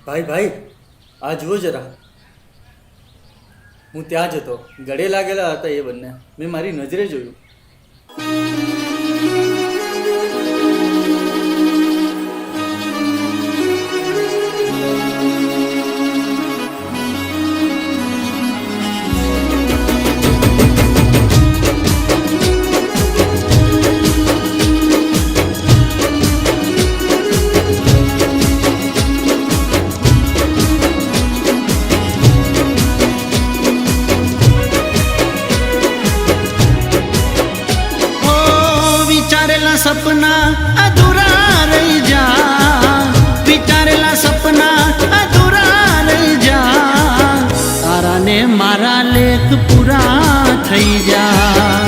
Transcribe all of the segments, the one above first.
ભાઈ ભાઈ, આ જુઓ જરા. હું ત્યાં જ હતો. ગળે લાગેલા હતા એ બંને. મેં મારી નજરે જોયું. सपना अधूरा रही जा, विचारेला सपना अधूरा रही જા, તારા ને મારા લેખ પૂરા થઈ જા.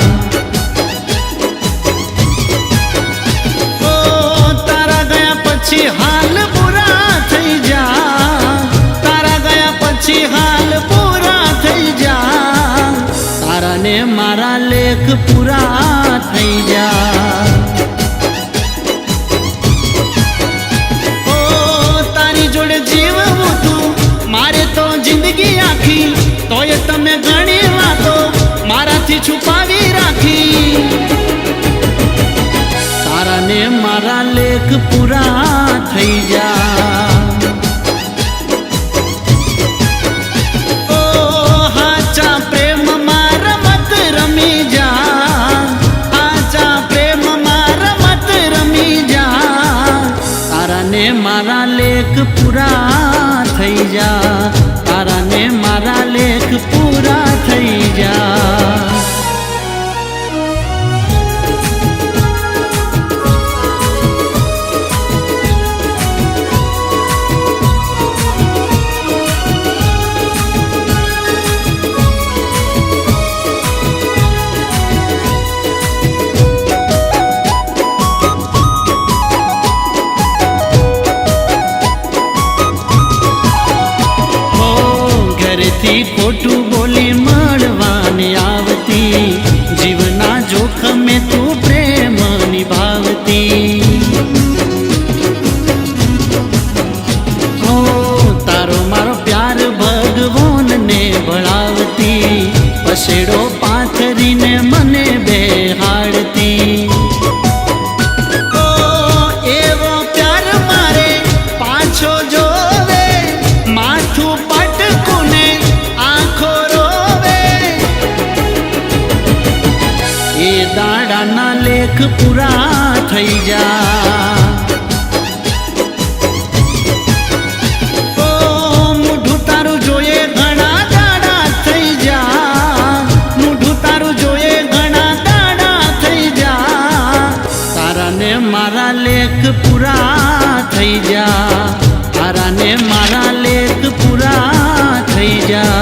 ઓ તારા ગયા પછી હાલ પૂરા થઈ જા, તારા ગયા પછી હાલ પૂરા થઈ જા, તારા ને મારા લેખ પૂરા થઈ જા. જિંદગી આખી તોય તમે ઘણી વાતો મારાથી છુપાવી રાખી, તારા ને મારા લેખ પૂરા થઈ જા. ઓ હાચા પ્રેમમાં રમત રમી જા, હાચા પ્રેમમાં રમત રમી જા, તારા ને મારા લેખ પૂરા થઈ જા, તારા ને મારા લેખ પૂરા થઈ જા. ઘરેથી ખોટું બોલી મળવાની આવતી, જીવના જોખમે તું પ્રેમ નિભાવતી. ઓ તારો મારો પ્યાર ભગવાનને ભળાવતી, પસેડો પાથરીને મને બેહાડતી. ઓ એવો પ્યાર મારે પાછો જોવે, માથું દાડાના લેખ પૂરા થઈ જા. ઓ મૂઢું તારું જોઈએ ઘણા દાડા થઈ જા, મૂઢું તારું જોઈએ ઘણા દાડા થઈ જા, તારા ને મારા લેખ પૂરા થઈ જા, તારા ને મારા લેખ પૂરા થઈ જા.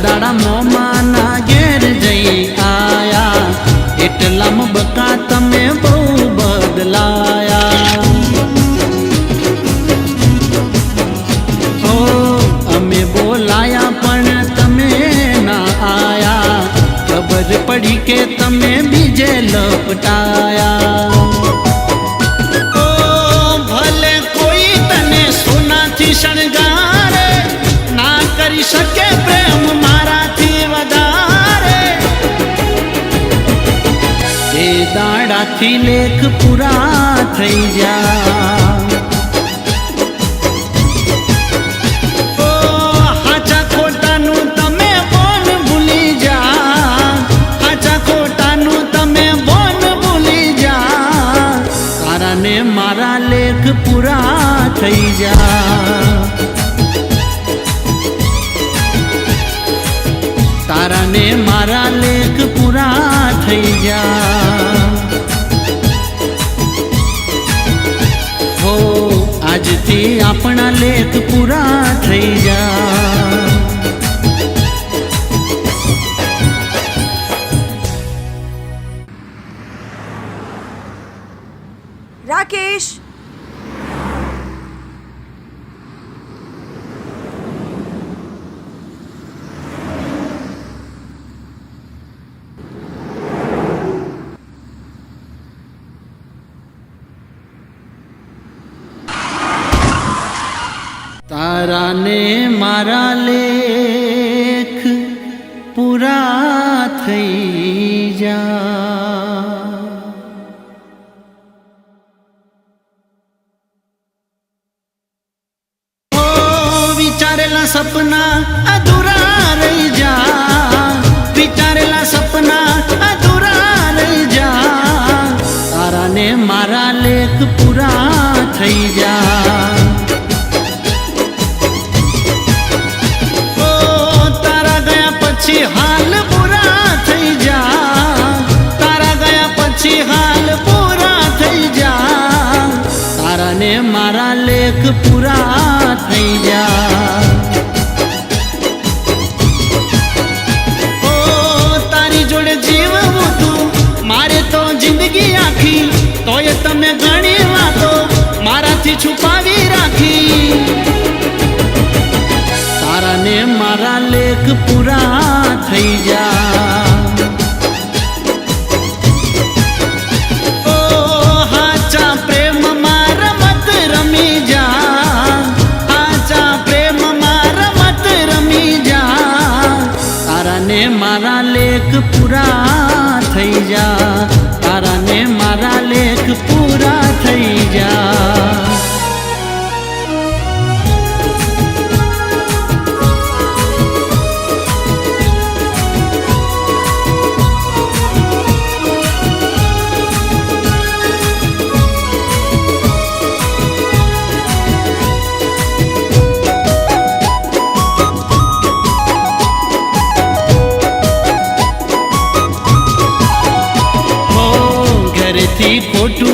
દાડા મોમાના ઘેર જઈ આયા, એટલામાં બકા તમે બહુ બદલાયા. ઓ અમે બોલાયા પણ તમે ના આયા, ખબર પડી કે તમે બીજે લપટાયા. ઓ ભલે કોઈ તને સોનાથી શણગારે, ના કરી શકે પ્રેમ મારાથી વધારે, એ દાડાથી લેખ પૂરા થઈ જા. ઓ હાચા ખોટાનું તમે બોન ભૂલી જા, હાચા ખોટાનું તમે બોન ભૂલી જા, તારા ને મારા લેખ પૂરા થઈ જા. તારા ને મારા લેખ પૂરા થઈ જા. હો આજથી આપણા લેખ પૂરા થઈ જા. લેખ પૂરા થઈ જા। ઓ વિચારેલા સપના અધૂરા રહી જા, વિચારેલા સપના અધૂરા રહી જા, તારા ને મારા લેખ પૂરા થઈ જા। हाल पूरा થઈ જા, તારા ગયા પછી હાલ પૂરા થઈ જા, તારા ને મારા લેખ પૂરા થઈ જા। ઓ તારી જોડે જીવવું તું મારે તો જિંદગી આખી, તોય તમે ઘણી વાતો મારાથી છુપાવી રાખી, તારા ને મારા લેખ પૂરા થઈ જા। ઓ હાચા પ્રેમમાં રમત રમી જા, હાચા પ્રેમમાં રમત રમી જા, તારા ને મારા લેખ પૂરા થઈ જા, તારા ને મારા લેખ પૂરા થઈ જા। થી ખોટું